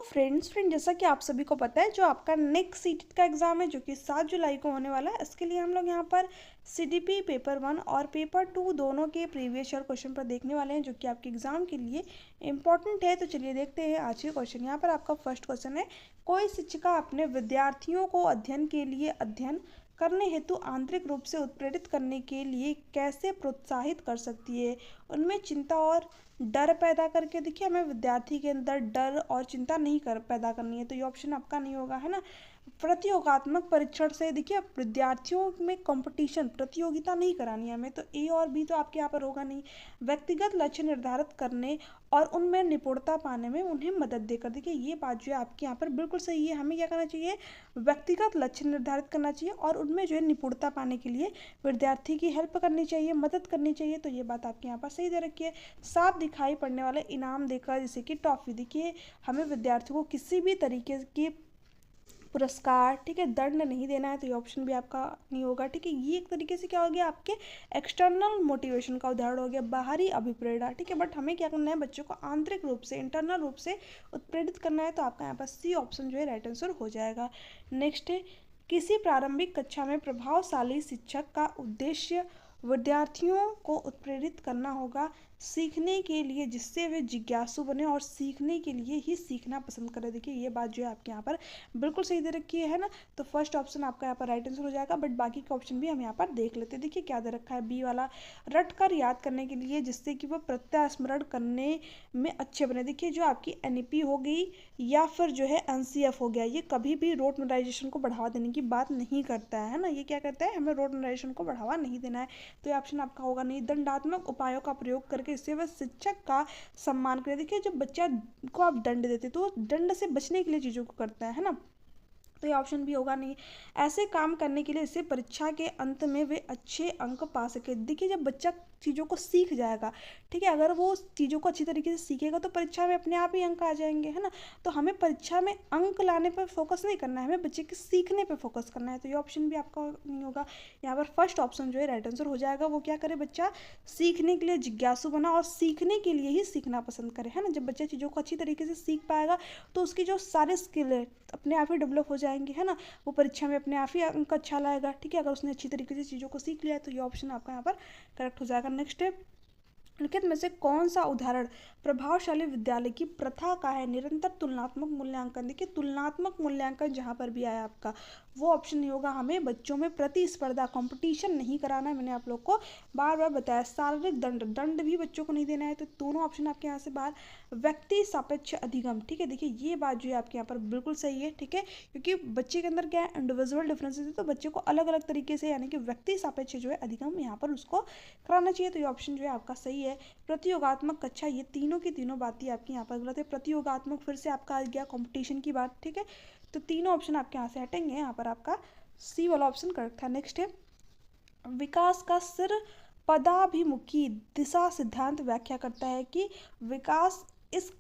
Friend जैसा कि आप सभी को पता है, जो आपका नेक्स्ट सीटेट का एग्ज़ाम है जो कि 7 जुलाई को होने वाला है, इसके लिए हम लोग यहाँ पर सीडीपी पेपर 1 और पेपर 2 दोनों के प्रीवियस ईयर क्वेश्चन पर देखने वाले हैं, जो कि आपके एग्ज़ाम के लिए इंपॉर्टेंट है। तो चलिए देखते हैं आज के क्वेश्चन। यहाँ पर आपका फर्स्ट क्वेश्चन है, कोई शिक्षिका अपने विद्यार्थियों को अध्ययन करने हेतु आंतरिक रूप से उत्प्रेरित करने के लिए कैसे प्रोत्साहित कर सकती है। उनमें चिंता और डर पैदा करके। देखिए, हमें विद्यार्थी के अंदर डर और चिंता नहीं कर पैदा करनी है, तो ये ऑप्शन आपका नहीं होगा, है ना। प्रतियोगात्मक परीक्षण से, देखिए विद्यार्थियों में कंपटीशन प्रतियोगिता नहीं करानी है हमें, तो ए और बी तो आपके यहाँ पर होगा नहीं। व्यक्तिगत लक्ष्य निर्धारित करने और उनमें निपुणता पाने में उन्हें मदद देकर। देखिए, ये बात जो है आपके यहाँ पर बिल्कुल सही है। हमें क्या करना चाहिए, व्यक्तिगत लक्ष्य निर्धारित करना चाहिए और उनमें जो है निपुणता पाने के लिए विद्यार्थी की हेल्प करनी चाहिए, मदद करनी चाहिए। तो ये बात आपके यहाँ पर सही दे रखी है। साफ दिखाई पड़ने वाले इनाम देकर, जैसे कि टॉफी। देखिए, हमें विद्यार्थियों को किसी भी तरीके की पुरस्कार, ठीक है, दंड नहीं देना है, तो ये ऑप्शन भी आपका नहीं होगा। ठीक है, ये एक तरीके से क्या हो गया, आपके एक्सटर्नल मोटिवेशन का उदाहरण हो गया, बाहरी अभिप्रेरणा। ठीक है, बट हमें क्या करना है, बच्चों को आंतरिक रूप से, इंटरनल रूप से उत्प्रेरित करना है, तो आपका यहाँ पर सी ऑप्शन जो है राइट आंसर हो जाएगा। नेक्स्ट है, किसी प्रारंभिक कक्षा में प्रभावशाली शिक्षक का उद्देश्य विद्यार्थियों को उत्प्रेरित करना होगा सीखने के लिए, जिससे वे जिज्ञासु बने और सीखने के लिए ही सीखना पसंद करें। देखिए, ये बात जो है आपके यहाँ पर बिल्कुल सही दे रखी है ना। तो फर्स्ट ऑप्शन आपका यहाँ पर राइट आंसर हो जाएगा, बट बाकी के ऑप्शन भी हम यहाँ पर देख लेते हैं। देखिए, क्या दे रखा है, बी वाला, रट कर याद करने के लिए, जिससे कि वह प्रत्यास्मरण करने में अच्छे बने। देखिए, जो आपकी एनईपी हो गई या फिर जो है एनसीएफ हो गया, ये कभी भी रोट मेमोराइजेशन को बढ़ावा देने की बात नहीं करता है ना। ये क्या करता है, हमें रोट मेमोराइजेशन को बढ़ावा नहीं देना है, तो ये ऑप्शन आपका होगा नहीं। दंडात्मक उपायों का प्रयोग करके इससे वह शिक्षक का सम्मान करें। देखिए, जब बच्चा को आप दंड देते तो दंड से बचने के लिए चीज़ों को करता है ना, तो ये ऑप्शन भी होगा नहीं। ऐसे काम करने के लिए इससे परीक्षा के अंत में वे अच्छे अंक पा सके। देखिए, जब बच्चा चीज़ों को सीख जाएगा, ठीक है, अगर वो चीज़ों को अच्छी तरीके से सीखेगा तो परीक्षा में अपने आप ही अंक आ जाएंगे, है ना। तो हमें परीक्षा में अंक लाने पर फोकस नहीं करना है, हमें बच्चे के सीखने पर फोकस करना है, तो ये ऑप्शन भी आपका नहीं होगा। यहाँ पर फर्स्ट ऑप्शन जो है राइट आंसर हो जाएगा। वो क्या करे, बच्चा सीखने के लिए जिज्ञासु बना और सीखने के लिए ही सीखना पसंद करे, है ना। जब बच्चा चीज़ों को अच्छी तरीके से सीख पाएगा तो उसकी जो सारे स्किल है अपने आप ही डेवलप हो जाएंगे, है ना। वो परीक्षा में अपने आप ही अंक अच्छा लाएगा, ठीक है, अगर उसने अच्छी तरीके से चीज़ों को सीख लिया है, तो ये ऑप्शन आपका यहाँ पर करेक्ट हो जाएगा। नेक्स्ट है, निम्नलिखित में से कौन सा उदाहरण प्रभावशाली विद्यालय की प्रथा का है। निरंतर तुलनात्मक मूल्यांकन। देखिए, तुलनात्मक मूल्यांकन जहाँ पर भी आया आपका, वो ऑप्शन नहीं होगा। हमें बच्चों में प्रतिस्पर्धा, कंपटीशन नहीं कराना है, मैंने आप लोग को बार बार बताया। शारीरिक दंड भी बच्चों को नहीं देना है, तो दोनों ऑप्शन आपके यहाँ से बाहर। व्यक्ति सापेक्ष अधिगम, ठीक है, देखिए ये बात जो है आपके यहाँ पर बिल्कुल सही है, ठीक है, क्योंकि बच्चे के अंदर क्या है, इंडिविजुअल डिफरेंसेस है, तो बच्चे को अलग अलग तरीके से, यानी कि व्यक्ति सापेक्ष जो है अधिगम यहाँ पर उसको कराना चाहिए, तो ये ऑप्शन जो है आपका सही है। प्रतियोगात्मक कक्षा, ये तीनों की तीनों बातें आपकी यहाँ पर गलत है। प्रतियोगात्मक फिर से आपका आ गया कंपटीशन की बात, ठीक है, तो तीनों ऑप्शन आपके यहाँ से हटेंगे। यहाँ पर आपका सी वाला ऑप्शन करेक्ट था। नेक्स्ट है, विकास का सिर पदाभिमुखी दिशा सिद्धांत व्याख्या करता है कि विकास इस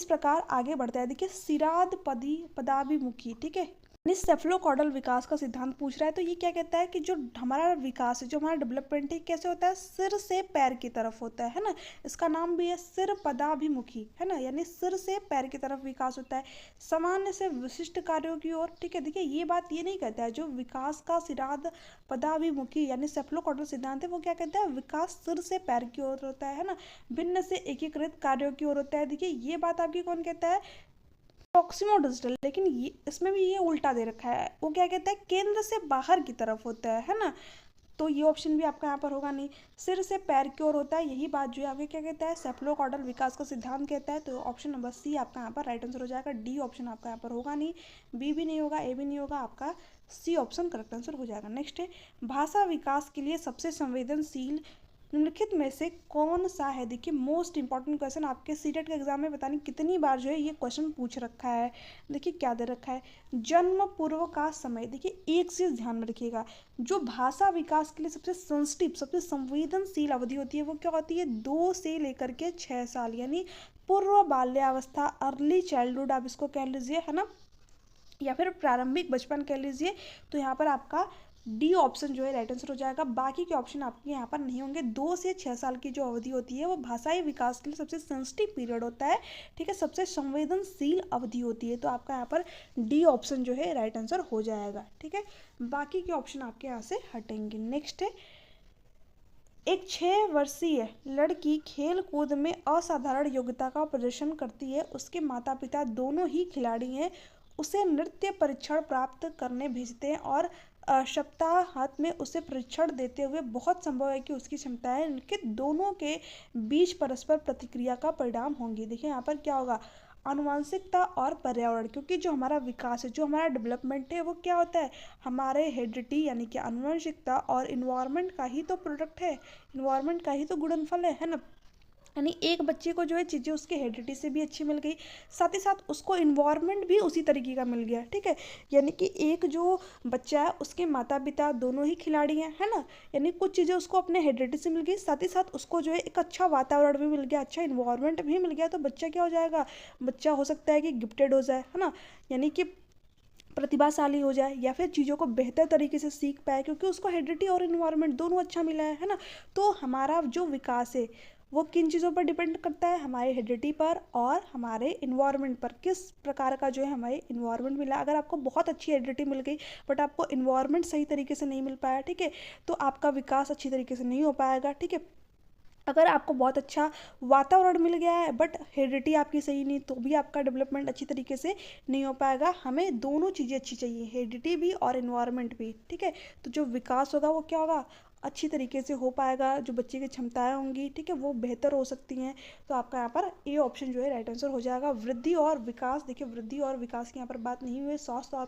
प्रकार आगे बढ़ता है। देखिए, सिराद पदाभिमुखी, ठीक है, सेफलोकॉर्डल विकास का सिद्धांत पूछ रहा है, तो ये क्या कहता है कि जो हमारा विकास है, जो हमारा डेवलपमेंट है, कैसे होता है, सिर से पैर की तरफ होता है ना। इसका नाम भी है सिर पदाभिमुखी, है ना, यानी सिर से पैर की तरफ विकास होता है, सामान्य से विशिष्ट कार्यों की ओर, ठीक है। देखिए, ये बात ये नहीं कहता है, जो विकास का सिराद पदाभिमुखी यानी सेफलोकॉर्डल सिद्धांत है, वो क्या कहता है, विकास सिर से पैर की ओर होता है ना, भिन्न से एकीकृत कार्यों की ओर होता है। देखिए, ये बात आपकी कौन कहता है, प्रॉक्सिमो डिजिटल, लेकिन ये इसमें भी ये उल्टा दे रखा है, वो क्या कहता है, केंद्र से बाहर की तरफ होता है ना, तो ये ऑप्शन भी आपका यहाँ पर होगा नहीं। सिर से पैर की ओर होता है, यही बात जो है आपके क्या कहता है, सेफलोकॉर्डल विकास का सिद्धांत कहता है, तो ऑप्शन नंबर सी आपका यहाँ पर राइट आंसर हो जाएगा। डी ऑप्शन आपका यहाँ पर होगा नहीं, बी भी नहीं होगा, ए भी नहीं होगा, आपका सी ऑप्शन करेक्ट आंसर हो जाएगा। नेक्स्ट है, भाषा विकास के लिए सबसे संवेदनशील निम्नलिखित में से कौन सा है। देखिए, मोस्ट इंपॉर्टेंट क्वेश्चन आपके सीटेट के एग्जाम में पता नहीं कितनी बार जो है ये क्वेश्चन पूछ रखा है। देखिए, क्या दे रखा है, जन्म पूर्व का समय। देखिए, एक चीज ध्यान में रखिएगा, जो भाषा विकास के लिए सबसे सेंसिटिव, सबसे संवेदनशील अवधि होती है, वो क्या होती है, 2 से लेकर के 6 साल, यानी पूर्व बाल्यावस्था, अर्ली चाइल्डहुड आप इसको कह लीजिए, है ना, या फिर प्रारंभिक बचपन कह लीजिए। तो यहाँ पर आपका डी ऑप्शन जो है राइट आंसर हो जाएगा। बाकी के ऑप्शन आपके यहाँ पर नहीं होंगे। 2 से 6 साल की जो अवधि होती है वो भाषाई विकास के लिए सबसे सेंसिटिव पीरियड होता है, ठीक है, सबसे संवेदनशील अवधि होती है। तो आपका यहाँ पर डी ऑप्शन जो है राइट आंसर हो जाएगा, ठीक है। बाकी के ऑप्शन आपके यहाँ से हटेंगे। नेक्स्ट है, एक 6 वर्षीय लड़की खेल कूद में असाधारण योग्यता का प्रदर्शन करती है, उसके माता पिता दोनों ही खिलाड़ी हैं, उसे नृत्य परीक्षण प्राप्त करने भेजते हैं और सप्ताहांत में उसे प्रशिक्षण देते हुए बहुत संभव है कि उसकी क्षमताएं के दोनों के बीच परस्पर प्रतिक्रिया का परिणाम होंगी। देखिए यहाँ पर क्या होगा, आनुवंशिकता और पर्यावरण, क्योंकि जो हमारा विकास है, जो हमारा डेवलपमेंट है, वो क्या होता है, हमारे हेरिडिटी यानी कि आनुवंशिकता और इन्वायरमेंट का ही तो प्रोडक्ट है, इन्वायरमेंट का ही तो गुणनफल है ना। यानी एक बच्चे को जो है चीज़ें उसके हेरिडिटी से भी अच्छी मिल गई, साथ ही साथ उसको इन्वायरमेंट भी उसी तरीके का मिल गया, ठीक है। यानी कि एक जो बच्चा है उसके माता पिता दोनों ही खिलाड़ी हैं, है ना। यानी कुछ चीज़ें उसको अपने हेरिडिटी से मिल गई, साथ ही साथ उसको जो है एक अच्छा वातावरण भी मिल गया, अच्छा इन्वायरमेंट भी मिल गया। तो बच्चा क्या हो जाएगा, बच्चा हो सकता है कि गिफ्टेड हो जाए, है ना, यानी कि प्रतिभाशाली हो जाए, या फिर चीज़ों को बेहतर तरीके से सीख पाए, क्योंकि उसको हेरिडिटी और इन्वायरमेंट दोनों अच्छा मिला है ना। तो हमारा जो विकास है वो किन चीज़ों पर डिपेंड करता है, हमारे हेरिडिटी पर और हमारे इन्वायरमेंट पर, किस प्रकार का जो है हमारे इन्वायरमेंट मिला। अगर आपको बहुत अच्छी हेरिडिटी मिल गई बट आपको इन्वायरमेंट सही तरीके से नहीं मिल पाया, ठीक है, तो आपका विकास अच्छी तरीके से नहीं हो पाएगा, ठीक है। अगर आपको बहुत अच्छा वातावरण मिल गया है बट हेरिडिटी आपकी सही नहीं, तो भी आपका डेवलपमेंट अच्छी तरीके से नहीं हो पाएगा। हमें दोनों चीज़ें अच्छी चाहिए, हेरिडिटी भी और इन्वायरमेंट भी, ठीक है। तो जो विकास होगा वो क्या होगा, अच्छी तरीके से हो पाएगा, जो बच्चे की क्षमताएं होंगी, ठीक है, वो बेहतर हो सकती हैं। तो आपका यहाँ पर ए ऑप्शन जो है राइट आंसर हो जाएगा। वृद्धि और विकास, देखिए वृद्धि और विकास की यहाँ पर बात नहीं हुई, स्वास्थ्य और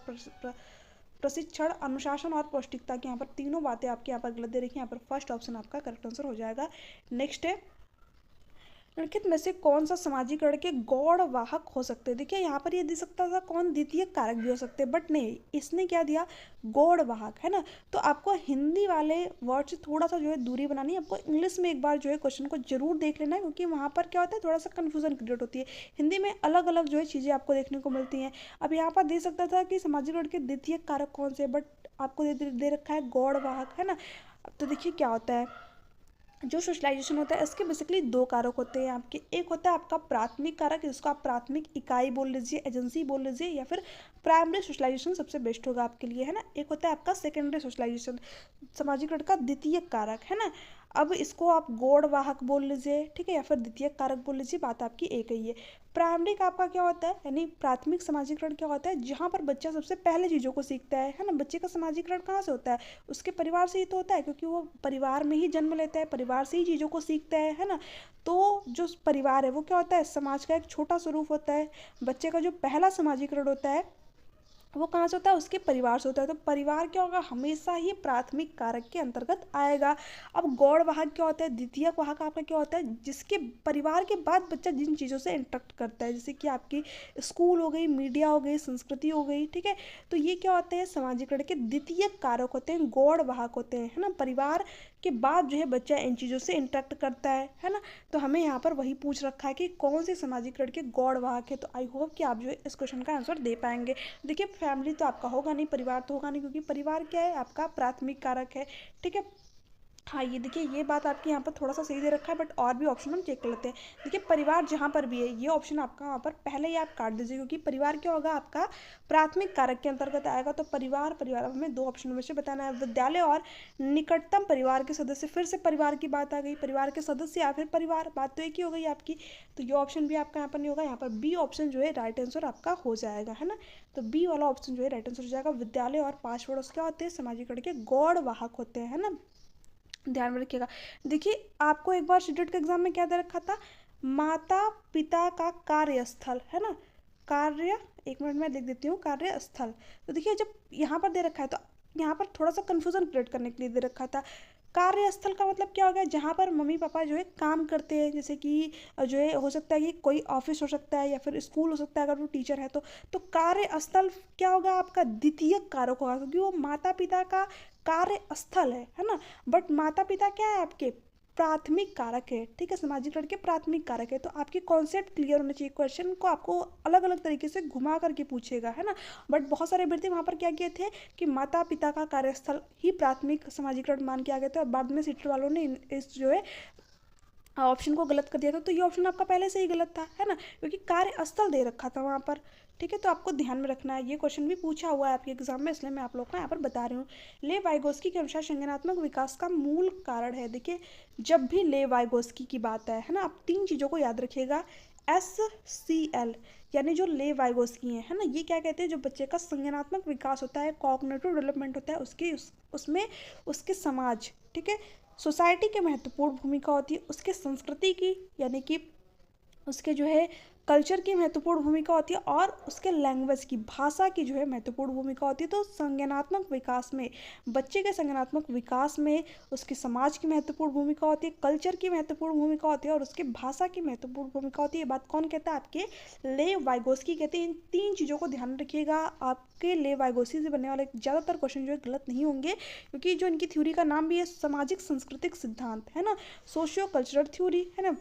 प्रशिक्षण, अनुशासन और पौष्टिकता की यहाँ पर तीनों बातें आपके यहाँ पर गलत दे रखी हैं। यहाँ पर फर्स्ट ऑप्शन आपका करेक्ट आंसर हो जाएगा। नेक्स्ट है, निम्नलिखित में से कौन सा सामाजिकरण के गौड़ वाहक हो सकते हैं। देखिए यहाँ पर ये दे सकता था कौन, द्वितीय कारक भी हो सकते हैं, बट नहीं, इसने क्या दिया, गौड़ वाहक, है ना। तो आपको हिंदी वाले वर्ड से थोड़ा सा जो है दूरी बनानी है, आपको इंग्लिश में एक बार जो है क्वेश्चन को जरूर देख लेना है, क्योंकि वहाँ पर क्या होता है, थोड़ा सा कन्फ्यूजन क्रिएट होती है। हिंदी में अलग अलग जो है चीज़ें आपको देखने को मिलती हैं। अब यहाँ पर दे सकता था कि सामाजिकरण के द्वितीय कारक कौन से, बट आपको दे रखा है गौड़ वाहक, है ना। अब तो देखिए क्या होता है, जो सोशलाइजेशन होता है इसके बेसिकली 2 कारक होते हैं आपके। एक होता है आपका प्राथमिक कारक, जिसको आप प्राथमिक इकाई बोल लीजिए, एजेंसी बोल लीजिए, या फिर प्राइमरी सोशलाइजेशन सबसे बेस्ट होगा आपके लिए, है ना। एक होता है आपका सेकेंडरी सोशलाइजेशन, सामाजिकरण का द्वितीय कारक, है ना। अब इसको आप गौड़ वाहक बोल लीजिए, ठीक है, या फिर द्वितीय कारक बोल लीजिए, बात आपकी एक ही है। प्राइमरी का आपका क्या होता है, यानी प्राथमिक सामाजिकरण क्या होता है, जहाँ पर बच्चा सबसे पहले चीज़ों को सीखता है ना। बच्चे का सामाजिकरण कहाँ से होता है, उसके परिवार से ही तो होता है, क्योंकि वो परिवार में ही जन्म लेता है, परिवार से ही चीज़ों को सीखता है ना। तो जो परिवार है वो क्या होता है, समाज का एक छोटा स्वरूप होता है। बच्चे का जो पहला सामाजिकरण होता है वो कहाँ से होता है, उसके परिवार से होता है। तो परिवार क्या होगा, हमेशा ही प्राथमिक कारक के अंतर्गत आएगा। अब गौड़ वाहक क्या होता है, द्वितीय वाहक आपका क्या होता है, जिसके परिवार के बाद बच्चा जिन चीज़ों से इंटरेक्ट करता है, जैसे कि आपकी स्कूल हो गई, मीडिया हो गई, संस्कृति हो गई, ठीक है। तो ये क्या होते हैं, सामाजिकरण के द्वितीय कारक होते हैं, गौड़ वाहक होते हैं, है ना। परिवार के बाद जो है बच्चा इन चीज़ों से इंटरेक्ट करता है ना। तो हमें यहाँ पर वही पूछ रखा है कि कौन से सामाजिकरण के गौड़ वाहक है। तो आई होप कि आप जो है इस क्वेश्चन का आंसर दे पाएंगे। देखिए फैमिली तो आपका होगा नहीं, परिवार तो होगा नहीं, क्योंकि परिवार क्या है, आपका प्राथमिक कारक है, ठीक है। हाँ ये देखिए ये बात आपके यहाँ पर थोड़ा सा सही दे रखा है, बट और भी ऑप्शन हम चेक कर लेते हैं। देखिए परिवार जहाँ पर भी है, ये ऑप्शन आपका वहाँ पर पहले ही आप काट दीजिए, क्योंकि परिवार क्या होगा, आपका प्राथमिक कारक के अंतर्गत आएगा। तो परिवार, परिवार अब हमें 2 ऑप्शन में से बताना है। विद्यालय और निकटतम परिवार के सदस्य, फिर से परिवार की बात आ गई, परिवार के सदस्य या फिर परिवार, बात तो एक ही हो गई आपकी। तो ये ऑप्शन भी आपका यहाँ पर नहीं होगा। यहाँ पर बी ऑप्शन जो है राइट आंसर आपका हो जाएगा, है ना। तो बी वाला ऑप्शन जो है राइट आंसर हो जाएगा। विद्यालय और 5 वर्ड क्या होते हैं, सामाजिकरण के गौड़ वाहक होते हैं, है ना, ध्यान में रखिएगा। देखिए आपको एक बार सीटेट के एग्जाम में क्या दे रखा था, माता पिता का कार्यस्थल, है ना, कार्य, एक मिनट में लिख देती हूँ, कार्यस्थल। तो देखिए जब यहाँ पर दे रखा है तो यहाँ पर थोड़ा सा कंफ्यूजन क्रिएट करने के लिए दे रखा था। कार्यस्थल का मतलब क्या हो गया, जहाँ पर मम्मी पापा जो है काम करते हैं, जैसे कि जो है हो सकता है कि कोई ऑफिस हो सकता है या फिर स्कूल हो सकता है, अगर वो टीचर है तो कार्यस्थल क्या होगा, आपका द्वितीय कारक होगा, क्योंकि वो माता पिता का कार्यस्थल है ना। बट माता पिता क्या है आपके, प्राथमिक कारक है, ठीक है, समाजीकरण के प्राथमिक कारक है। तो आपके कॉन्सेप्ट क्लियर होने चाहिए, क्वेश्चन को आपको अलग अलग तरीके से घुमा करके पूछेगा, है ना। बट बहुत सारे अभ्यर्थी वहाँ पर क्या किए थे कि माता पिता का कार्यस्थल ही प्राथमिक समाजीकरण मान के आ गए थे, और बाद में सीटेट वालों ने इस जो है ऑप्शन को गलत कर दिया था। तो ये ऑप्शन आपका पहले से ही गलत था, है ना, क्योंकि कार्यस्थल दे रखा था वहाँ पर, ठीक है। तो आपको ध्यान में रखना है, ये क्वेश्चन भी पूछा हुआ है आपके एग्जाम में, इसलिए मैं आप लोग को यहाँ पर बता रही हूँ। ले वाइगोस्की के अनुसार संज्ञानात्मक विकास का मूल कारण है, देखिए जब भी ले वाइगोस्की की बात है ना, आप 3 चीज़ों को याद रखिएगा। SCL यानी जो ले वाइगोस्की है ना, ये क्या कहते हैं, जो बच्चे का संज्ञानात्मक विकास होता है, कॉग्निटिव डेवलपमेंट होता है, उसमें उसके समाज, ठीक है, सोसाइटी की महत्वपूर्ण भूमिका होती है, उसके संस्कृति की यानी कि उसके जो है कल्चर की महत्वपूर्ण भूमिका होती है, और उसके लैंग्वेज की, भाषा की जो है महत्वपूर्ण भूमिका होती है। तो संज्ञानात्मक विकास में, बच्चे के संज्ञानात्मक विकास में उसके समाज की महत्वपूर्ण भूमिका होती है, कल्चर की महत्वपूर्ण भूमिका होती है, और उसके भाषा की महत्वपूर्ण भूमिका होती है। ये बात कौन कहता है, आपके ले वाइगोस्की कहते हैं। इन 3 चीज़ों को ध्यान रखिएगा, आपके ले वाइगोस्की से बनने वाले ज़्यादातर क्वेश्चन जो है गलत नहीं होंगे, क्योंकि जो इनकी थ्योरी का नाम भी है सामाजिक सांस्कृतिक सिद्धांत, है ना, सोशियो कल्चरल थ्योरी, है ना।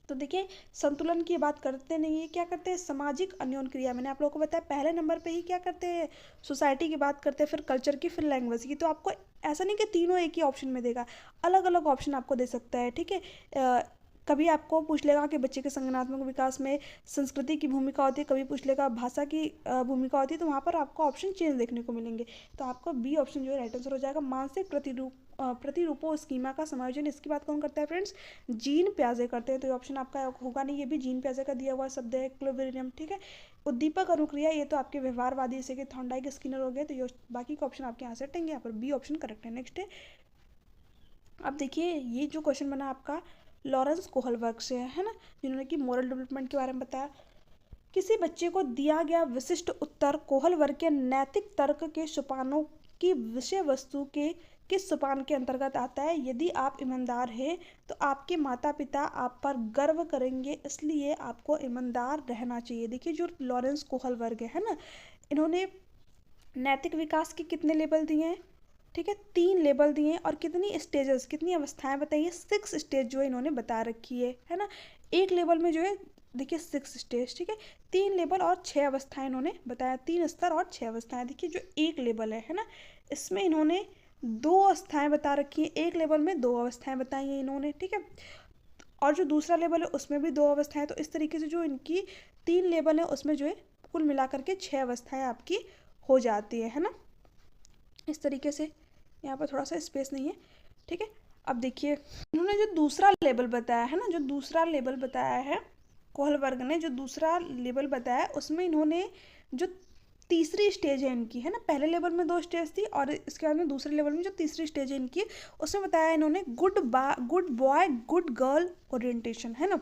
तो देखिए संतुलन की बात करते नहीं है, क्या करते हैं, सामाजिक अन्योन क्रिया। मैंने आप लोगों को बताया पहले नंबर पे ही क्या करते हैं, सोसाइटी की बात करते हैं, फिर कल्चर की, फिर लैंग्वेज की। तो आपको ऐसा नहीं कि तीनों एक ही ऑप्शन में देगा, अलग अलग ऑप्शन आपको दे सकता है, ठीक है। कभी आपको पूछ लेगा कि बच्चे के संज्ञानात्मक विकास में संस्कृति की भूमिका होती है, कभी पूछ लेगा भाषा की भूमिका होती है, तो वहाँ पर आपको ऑप्शन चेंज देखने को मिलेंगे। तो आपको बी ऑप्शन जो है राइट आंसर हो जाएगा। मानसिक प्रतिरूपों स्कीमा का समायोजन, इसकी बात कौन करता है फ्रेंड्स, जीन प्याजे करते हैं। तो ये ऑप्शन आपका होगा नहीं, ये भी जीन प्याजे का दिया हुआ शब्द है, क्लोवेरियम, ठीक है। उद्दीपक अनुक्रिया, ये तो आपके व्यवहारवादी जैसे कि थॉर्नडाइक, स्किनर हो गए। तो ये बाकी के ऑप्शन आपके यहाँ से हटेंगे, यहाँ पर बी ऑप्शन करेक्ट है। नेक्स्ट है, अब देखिए ये जो क्वेश्चन बना आपका लॉरेंस कोहलबर्ग से है ना, जिन्होंने कि मोरल डेवलपमेंट के बारे में बताया। किसी बच्चे को दिया गया विशिष्ट उत्तर कोहलबर्ग के नैतिक तर्क के सोपानों की विषय वस्तु के किस सोपान के अंतर्गत आता है। यदि आप ईमानदार हैं तो आपके माता पिता आप पर गर्व करेंगे, इसलिए आपको ईमानदार रहना चाहिए। देखिए जो लॉरेंस कोहलबर्ग है ना, इन्होंने नैतिक विकास के कितने लेवल दिए हैं, ठीक है, 3 लेवल दिए हैं, और कितनी स्टेजेस, कितनी अवस्थाएं बताइए, 6 स्टेज जो है इन्होंने बता रखी है ना। एक लेवल में जो है देखिए 6 स्टेज, ठीक है, 3 लेवल और 6 अवस्थाएं इन्होंने बताया, 3 स्तर और 6 अवस्थाएं। देखिए जो एक लेवल है ना, इसमें इन्होंने 2 अवस्थाएं बता रखी है, एक लेवल में 2 अवस्थाएं बताई हैं इन्होंने, ठीक है, और जो दूसरा लेवल है उसमें भी 2 अवस्थाएं। तो इस तरीके से जो इनकी 3 लेवल है उसमें जो है कुल मिलाकर के 6 अवस्थाएं आपकी हो जाती है ना। इस तरीके से यहाँ पर थोड़ा सा स्पेस नहीं है, ठीक है। अब देखिए इन्होंने जो दूसरा लेवल बताया है ना, जो दूसरा लेवल बताया है कोहलबर्ग ने, जो दूसरा लेवल बताया उसमें इन्होंने जो तीसरी स्टेज है इनकी, है ना, पहले लेवल में 2 स्टेज थी, और इसके बाद में दूसरे लेवल में जो तीसरी स्टेज है इनकी, उसमें बताया इन्होंने good boy good girl orientation, है ना।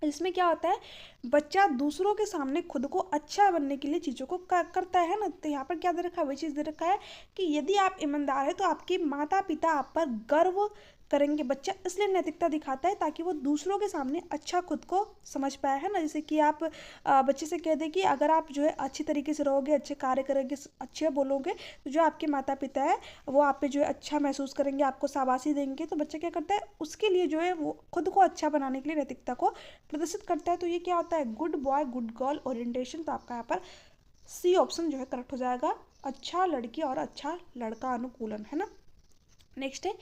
इसमें क्या होता है, बच्चा दूसरों के सामने खुद को अच्छा बनने के लिए चीज़ों को करता है ना। तो यहाँ पर क्या दे रखा है, वही चीज़ दे रखा है कि यदि आप ईमानदार है तो आपके माता पिता आप पर गर्व करेंगे। बच्चा इसलिए नैतिकता दिखाता है ताकि वो दूसरों के सामने अच्छा खुद को समझ पाए, है ना। जैसे कि आप बच्चे से कह दें कि अगर आप जो है अच्छी तरीके से रहोगे, अच्छे कार्य करोगे, अच्छे बोलोगे, तो जो आपके माता पिता है वो आप पे जो है अच्छा महसूस करेंगे, आपको शाबाशी देंगे। तो बच्चा क्या करता है, उसके लिए जो है वो खुद को अच्छा बनाने के लिए नैतिकता को प्रदर्शित करता है। तो ये क्या होता है, good boy good girl orientation. तो आपका यहाँ पर सी ऑप्शन जो है करेक्ट हो जाएगा, अच्छा लड़की और अच्छा लड़का अनुकूलन, है ना। नेक्स्ट है,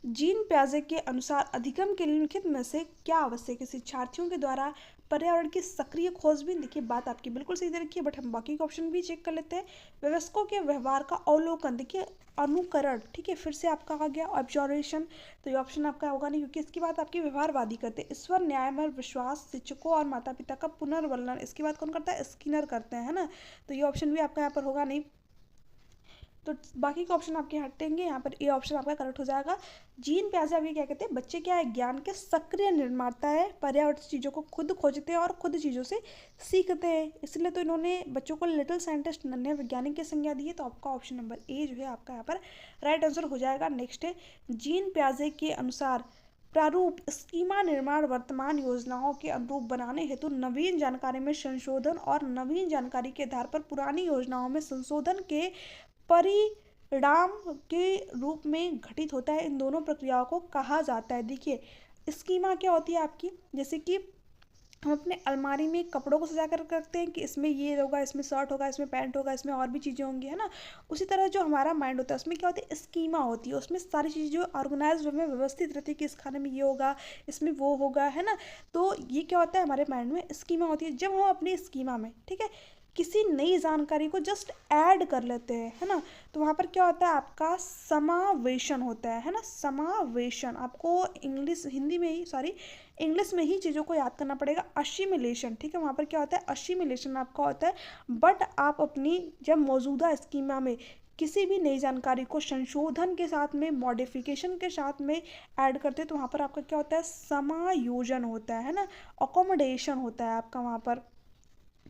जीन प्याजे के अनुसार अधिगम के निम्नलिखित में से क्या आवश्यक है, शिक्षार्थियों के द्वारा पर्यावरण की सक्रिय खोजबीन। देखिए बात आपकी बिल्कुल सही दे रखी है, बट हम बाकी के ऑप्शन भी चेक कर लेते हैं। वयस्कों के व्यवहार का अवलोकन, देखिए अनुकरण, ठीक है, फिर से आपका आ गया ऑब्जर्वेशन। तो ये ऑप्शन आपका होगा नहीं, क्योंकि इसकी बात आपकी व्यवहारवादी करते हैं। ईश्वर न्यायमय विश्वास, शिक्षकों और माता पिता का पुनर्वलन, इसकी बात कौन करता है, स्किनर करते हैं, है ना। तो ये ऑप्शन भी आपका यहाँ पर होगा नहीं। तो बाकी के ऑप्शन आपके हटेंगे, यहाँ पर ए ऑप्शन आपका करेक्ट हो जाएगा। जीन प्याजे आपके क्या कहते हैं, बच्चे क्या है, ज्ञान के सक्रिय निर्माता है, पर्यावरण चीज़ों को खुद खोजते हैं और खुद चीज़ों से सीखते हैं, इसलिए तो इन्होंने बच्चों को लिटिल साइंटिस्ट, नन्हे वैज्ञानिक की संज्ञा दी है। तो आपका ऑप्शन नंबर ए जो है आपका यहाँ पर राइट आंसर हो जाएगा। नेक्स्ट है, जीन प्याजे के अनुसार प्रारूप स्कीमा निर्माण वर्तमान योजनाओं के अनुरूप बनाने हेतु नवीन जानकारी में संशोधन और नवीन जानकारी के आधार पर पुरानी योजनाओं में संशोधन के परिणाम के रूप में घटित होता है, इन दोनों प्रक्रियाओं को कहा जाता है। देखिए स्कीमा क्या होती है आपकी, जैसे कि हम अपने अलमारी में कपड़ों को सजा कर रखते हैं कि इसमें ये होगा, इसमें शर्ट होगा, इसमें पैंट होगा, इसमें और भी चीज़ें होंगी, है ना। उसी तरह जो हमारा माइंड होता है उसमें क्या होती है, स्कीमा होती है, उसमें सारी चीज़ें जो ऑर्गेनाइज वे में व्यवस्थित रहती है कि इस खाने में ये होगा, इसमें वो होगा, है ना। तो ये क्या होता है, हमारे माइंड में स्कीमा होती है। जब हम अपनी स्कीमा में, ठीक है, किसी नई जानकारी को जस्ट ऐड कर लेते हैं, है ना, तो वहाँ पर क्या होता है, आपका समावेशन होता है ना। समावेशन आपको इंग्लिश हिंदी में ही सॉरी इंग्लिश में ही चीज़ों को याद करना पड़ेगा। असिमिलेशन, ठीक है, वहाँ पर क्या होता है, असिमिलेशन आपका होता है। बट आप अपनी जब मौजूदा स्कीमा में किसी भी नई जानकारी को संशोधन के साथ में, मॉडिफिकेशन के साथ में ऐड करते हैं, तो वहाँ पर आपका क्या होता है, समायोजन होता है ना, अकोमोडेशन होता है आपका वहाँ पर,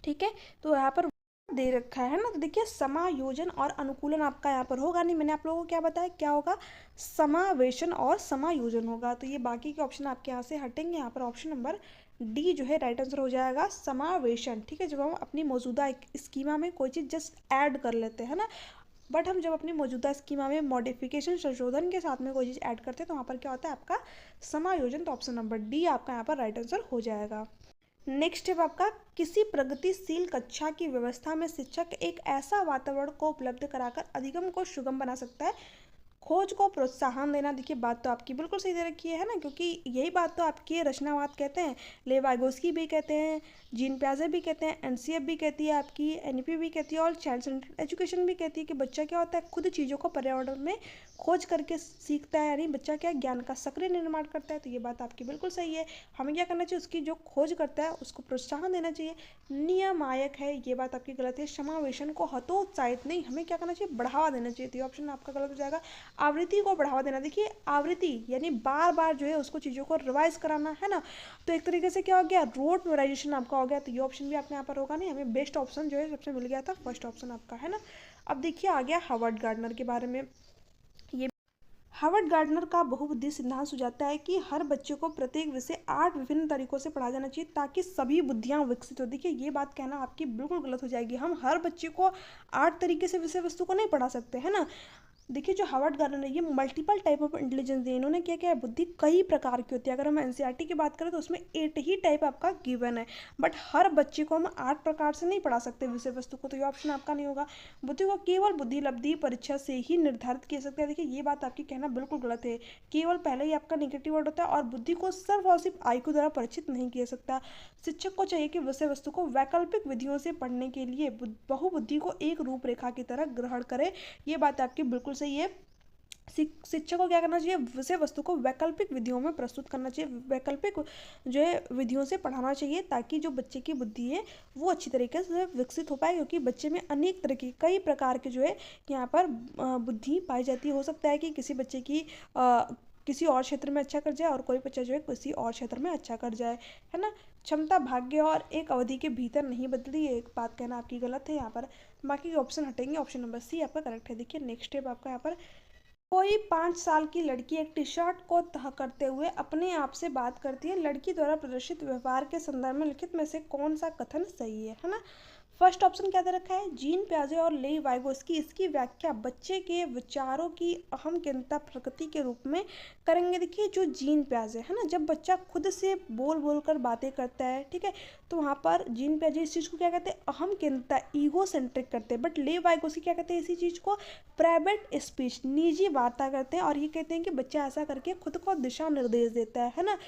ठीक है। तो यहाँ पर दे रखा है ना, तो देखिए समायोजन और अनुकूलन आपका यहाँ पर होगा नहीं, मैंने आप लोगों को क्या बताया, क्या होगा, समावेशन और समायोजन होगा। तो ये बाकी के ऑप्शन आपके यहाँ से हटेंगे, यहाँ पर ऑप्शन नंबर डी जो है राइट आंसर हो जाएगा, समावेशन, ठीक है। जब हम अपनी मौजूदा स्कीमा में कोई चीज़ जस्ट ऐड कर लेते हैं ना, बट हम जब अपनी मौजूदा स्कीमा में मॉडिफिकेशन, संशोधन के साथ में कोई चीज़ ऐड करते हैं, तो वहाँ पर क्या होता है, आपका समायोजन। तो ऑप्शन नंबर डी आपका यहाँ पर राइट आंसर हो जाएगा। नेक्स्ट है आपका, किसी प्रगतिशील कक्षा की व्यवस्था में शिक्षक एक ऐसा वातावरण को उपलब्ध कराकर अधिगम को सुगम बना सकता है। खोज को प्रोत्साहन देना, देखिए बात तो आपकी बिल्कुल सही दे रखी है ना, क्योंकि यही बात तो आपकी रचनावाद कहते हैं, ले वाइगोस्की भी कहते हैं, जीन प्याजे भी कहते हैं, एनसीएफ भी कहती है आपकी, एनईपी भी कहती है, और चाइल्ड सेंटर्ड एजुकेशन भी कहती है कि बच्चा क्या होता है, खुद चीज़ों को पर्यावरण में खोज करके सीखता है, यानी बच्चा क्या ज्ञान का सक्रिय निर्माण करता है। तो ये बात आपकी बिल्कुल सही है, हमें क्या करना चाहिए, उसकी जो खोज करता है उसको प्रोत्साहन देना चाहिए। नियमायक है, ये बात आपकी गलत है। समावेशन को हतोत्साहित नहीं, हमें क्या करना चाहिए, बढ़ावा देना चाहिए। तो ये ऑप्शन आपका गलत हो जाएगा। आवृत्ति को बढ़ावा देना, देखिए आवृत्ति यानी बार बार जो है उसको चीज़ों को रिवाइज कराना, है ना। तो एक तरीके से क्या हो गया, रोट मेमोराइजेशन आपका हो गया। तो ये ऑप्शन भी आपके यहाँ पर होगा नहीं, हमें बेस्ट ऑप्शन जो है सबसे मिल गया था, फर्स्ट ऑप्शन आपका, है ना। अब देखिए आ गया हार्वर्ड गार्डनर के बारे में। ये हार्वर्ड गार्डनर का बहुबुद्धि सिद्धांत सुझाता है कि हर बच्चे को प्रत्येक विषय 8 विभिन्न तरीकों से पढ़ाया जाना चाहिए ताकि सभी बुद्धियां विकसित हो। देखिए ये बात कहना आपकी बिल्कुल गलत हो जाएगी, हम हर बच्चे को 8 तरीके से विषय वस्तु को नहीं पढ़ा सकते, है ना। देखिए जो हार्वर्ड गार्डनर है, ये मल्टीपल टाइप ऑफ इंटेलिजेंस है, इन्होंने क्या क्या है, बुद्धि कई प्रकार की होती है। अगर हम एनसीईआरटी की बात करें तो उसमें 8 ही टाइप आपका गिवन है, बट हर बच्चे को हम 8 प्रकार से नहीं पढ़ा सकते विषय वस्तु को। तो ये ऑप्शन आपका नहीं होगा। बुद्धि को केवल बुद्धि लब्धि परीक्षा से ही निर्धारित किया सकता है। देखिए ये बात आपकी कहना बिल्कुल गलत है, केवल पहले ही आपका निगेटिव वर्ड होता है, और बुद्धि को सिर्फ और सिर्फ आईक्यू द्वारा परीक्षित नहीं किया सकता। शिक्षक को चाहिए कि विषय वस्तु को वैकल्पिक विधियों से पढ़ने के लिए बहुबुद्धि को एक रूपरेखा की तरह ग्रहण करे। ये बात आपकी बिल्कुल सही है। शिक्षक को क्या करना चाहिए, विषय वस्तु को वैकल्पिक विधियों में प्रस्तुत करना चाहिए, वैकल्पिक जो है विधियों से पढ़ाना चाहिए, ताकि जो बच्चे की बुद्धि है वो अच्छी तरीके से विकसित हो पाए। क्योंकि बच्चे में अनेक तरह की कई प्रकार के जो है यहाँ पर बुद्धि पाई जाती है। हो सकता है कि किसी बच्चे की किसी और क्षेत्र में अच्छा कर जाए, और कोई बच्चा जो है किसी और क्षेत्र में अच्छा कर जाए, है ना। क्षमता भाग्य और एक अवधि के भीतर नहीं बदली, एक बात कहना आपकी गलत है यहाँ पर। बाकी के ऑप्शन हटेंगे, ऑप्शन नंबर सी आपका करेक्ट है। देखिए नेक्स्ट स्टेप आपका यहाँ पर, कोई 5 साल की लड़की एक टी शर्ट को तह करते हुए अपने आप से बात करती है। लड़की द्वारा प्रदर्शित व्यवहार के संदर्भ में लिखित में से कौन सा कथन सही है ना। फर्स्ट ऑप्शन क्या दे रखा है, जीन प्याजे और लेई वाइगोस्की इसकी व्याख्या बच्चे के विचारों की अहम केंद्रता प्रकृति के रूप में करेंगे। देखिए जो जीन प्याजे है ना, जब बच्चा खुद से बोल बोल कर बातें करता है, ठीक है, तो वहाँ पर जीन प्याजे इस चीज़ को क्या कहते हैं, अहम केंद्रता, ईगो सेंट्रिक करते हैं। बट ले वाइगोस्की क्या कहते हैं, इसी चीज़ को प्राइवेट स्पीच, निजी वार्ता करते हैं, और ये कहते हैं कि बच्चा ऐसा करके खुद को दिशा निर्देश देता है ना।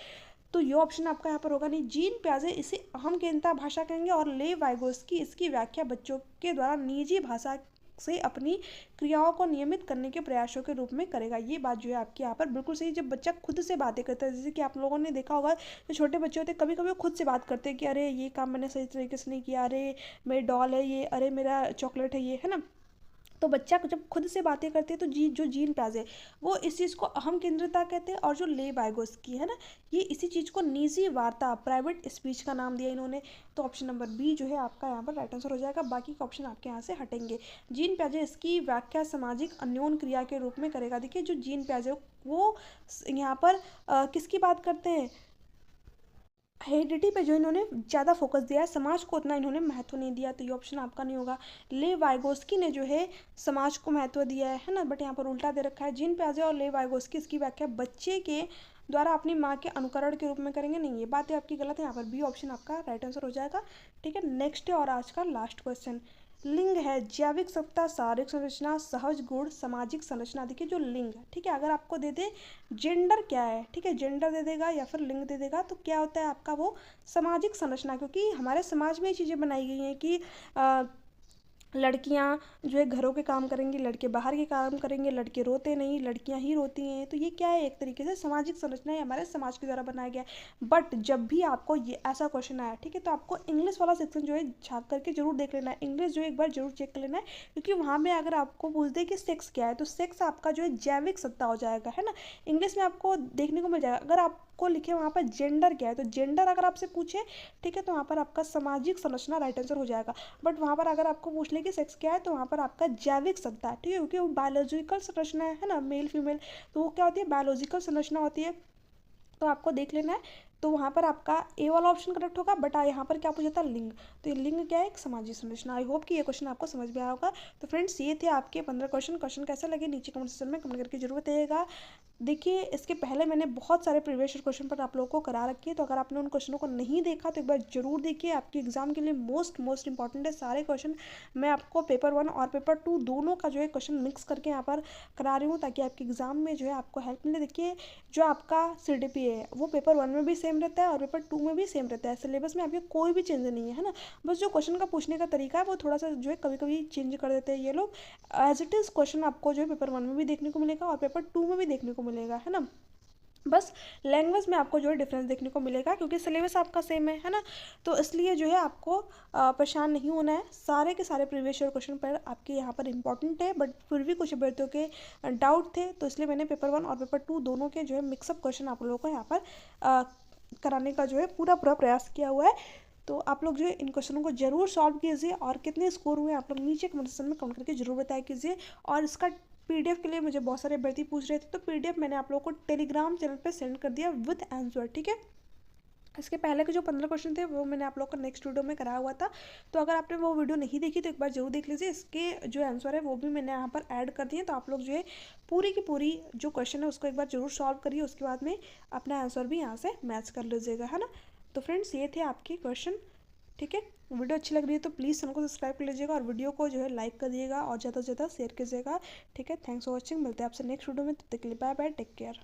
तो ये ऑप्शन आपका यहाँ पर होगा नहीं। जीन प्याजे इसे अहम केंद्रता भाषा कहेंगे, और ले वाइगोस्की इसकी व्याख्या बच्चों के द्वारा निजी भाषा से अपनी क्रियाओं को नियमित करने के प्रयासों के रूप में करेगा। ये बात जो है आपकी यहाँ पर बिल्कुल सही। जब बच्चा खुद से बातें करता है, जैसे कि आप लोगों ने देखा होगा जो छोटे बच्चे होते हैं, कभी कभी खुद से बात करते हैं कि अरे ये काम मैंने सही तरीके से नहीं किया, अरे मेरी डॉल है ये, अरे मेरा चॉकलेट है ये, है ना। तो बच्चा जब खुद से बातें करते हैं तो जो जीन प्याजे वो इस चीज़ को अहम केंद्रिता कहते हैं, और जो ले वाइगोस्की है ना, ये इसी चीज़ को निजी वार्ता, प्राइवेट स्पीच का नाम दिया इन्होंने। तो ऑप्शन नंबर बी जो है आपका यहाँ पर राइट आंसर हो जाएगा। बाकी के ऑप्शन आपके यहाँ से हटेंगे। जीन प्याजे इसकी व्याख्या सामाजिक अन्योन क्रिया के रूप में करेगा। देखिए जो जीन प्याजे वो यहाँ पर किसकी बात करते हैं, हेरिडिटी पे जो इन्होंने ज़्यादा फोकस दिया है, समाज को उतना इन्होंने महत्व नहीं दिया, तो ये ऑप्शन आपका नहीं होगा। ले वाइगोस्की ने जो है समाज को महत्व दिया है ना, बट यहाँ पर उल्टा दे रखा है। जीन पियाजे और ले वाइगोस्की इसकी व्याख्या बच्चे के द्वारा अपनी माँ के अनुकरण के रूप में करेंगे, नहीं ये बात है आपकी गलत है। यहाँ पर बी ऑप्शन आपका राइट आंसर हो जाएगा। ठीक है, नेक्स्ट है और आज का लास्ट क्वेश्चन। लिंग है जैविक सत्ता, शारीरिक संरचना, सहज गुण, सामाजिक संरचना। देखिए जो लिंग है, ठीक है, अगर आपको दे दे जेंडर क्या है, ठीक है, जेंडर दे देगा या फिर लिंग दे देगा, तो क्या होता है आपका वो सामाजिक संरचना, क्योंकि हमारे समाज में ये चीज़ें बनाई गई हैं कि लड़कियां जो है घरों के काम करेंगी, लड़के बाहर के काम करेंगे, लड़के रोते नहीं, लड़कियां ही रोती हैं। तो ये क्या है, एक तरीके से सामाजिक संरचना है, हमारे समाज के द्वारा बनाया गया है। बट जब भी आपको ये ऐसा क्वेश्चन आया, ठीक है, तो आपको इंग्लिश वाला सेक्शन जो है झाँक करके जरूर देख लेना है, इंग्लिश जो है एक बार जरूर चेक कर लेना है, क्योंकि वहाँ में अगर आपको पूछ दे कि सेक्स क्या है, तो सेक्स आपका जो है जैविक सत्ता हो जाएगा, है ना। इंग्लिश में आपको देखने को मिल जाएगा। अगर आपको लिखे वहाँ पर जेंडर क्या है, तो जेंडर अगर आपसे पूछे, ठीक है, तो वहाँ पर आपका सामाजिक संरचना राइट आंसर हो जाएगा। बट वहाँ पर अगर आपको पूछ ले कि सेक्स क्या है, तो वहाँ पर आपका जैविक सत्ता है, ठीक है, क्योंकि वो बायोलॉजिकल संरचना है ना, मेल फीमेल, तो वो क्या होती है, बायोलॉजिकल संरचना होती है, तो आपको देख लेना है। तो वहाँ पर आपका ए वाला ऑप्शन करेक्ट होगा। बट यहाँ पर क्या पूछा था, लिंग, तो ये लिंग क्या है, एक सामाजिक संरचना। आई होप कि ये क्वेश्चन आपको समझ में आया होगा। तो फ्रेंड्स ये थे आपके 15 क्वेश्चन कैसे लगे नीचे कमेंट सेक्शन में कमेंट करके जरूर बताइएगा। देखिए इसके पहले मैंने बहुत सारे प्रीवियस क्वेश्चन पर आप लोगों को करा रखी है, तो अगर आपने उन क्वेश्चनों को नहीं देखा तो एक बार जरूर देखिए, आपके एग्जाम के लिए मोस्ट इंपॉर्टेंट है सारे क्वेश्चन। मैं आपको पेपर 1 और पेपर 2 दोनों का जो है क्वेश्चन मिक्स करके यहाँ पर करा रही हूँ, ताकि आपके एग्जाम में जो है आपको हेल्प मिले। देखिए जो आपका CDP है वो पेपर 1 में भी सेम रहता है और पेपर 2 में भी सेम रहता है, सिलेबस में आपके कोई भी चेंज नहीं है ना। बस जो क्वेश्चन का पूछने का तरीका है वो थोड़ा सा जो है कभी कभी चेंज कर देते हैं ये लोग। एज इट इज़ क्वेश्चन आपको जो है पेपर 1 में भी देखने को मिलेगा और पेपर 2 में भी देखने को मिलेगा, है ना। बस लैंग्वेज में आपको जो है डिफरेंस देखने को मिलेगा, क्योंकि सिलेबस आपका सेम है ना। तो इसलिए जो है आपको परेशान नहीं होना है, सारे के सारे प्रीवियस ईयर क्वेश्चन पर आपके यहाँ पर इंपॉर्टेंट है। बट फिर भी कुछ अभ्यर्थियों के डाउट थे, तो इसलिए मैंने पेपर 1 और पेपर 2 दोनों के जो है मिक्सअप क्वेश्चन आप लोगों को यहाँ पर कराने का जो है पूरा प्रयास किया हुआ है। तो आप लोग जो है इन क्वेश्चनों को जरूर सॉल्व कीजिए, और कितने स्कोर हुए आप लोग नीचे कमेंट सेक्शन में कमेंट करके जरूर बताया कीजिए। और इसका PDF के लिए मुझे बहुत सारे अभ्यर्थी पूछ रहे थे, तो PDF मैंने आप लोगों को टेलीग्राम चैनल पे सेंड कर दिया विद आंसर, ठीक है। इसके पहले के जो 15 क्वेश्चन थे वो मैंने आप लोग को नेक्स्ट वीडियो में कराया हुआ था, तो अगर आपने वो वीडियो नहीं देखी तो एक बार जरूर देख लीजिए। इसके जो आंसर है वो भी मैंने यहाँ पर ऐड कर दिए, तो आप लोग जो है पूरी की पूरी जो क्वेश्चन है उसको एक बार जरूर सॉल्व करिए, उसके बाद में अपना आंसर भी यहाँ से मैच कर लीजिएगा, है ना। तो फ्रेंड्स ये थे आपके क्वेश्चन, ठीक है। वीडियो अच्छी लग रही है तो प्लीज़ चैनल को सब्सक्राइब कर लीजिएगा और वीडियो को जो है लाइक कर दिएगा और ज़्यादा से ज़्यादा शेयर कीजिएगा, ठीक है। थैंक्स फॉर वॉचिंग, मिलते हैं आपसे नेक्स्ट वीडियो में, तब तक के लिए बाय बाय, टेक केयर।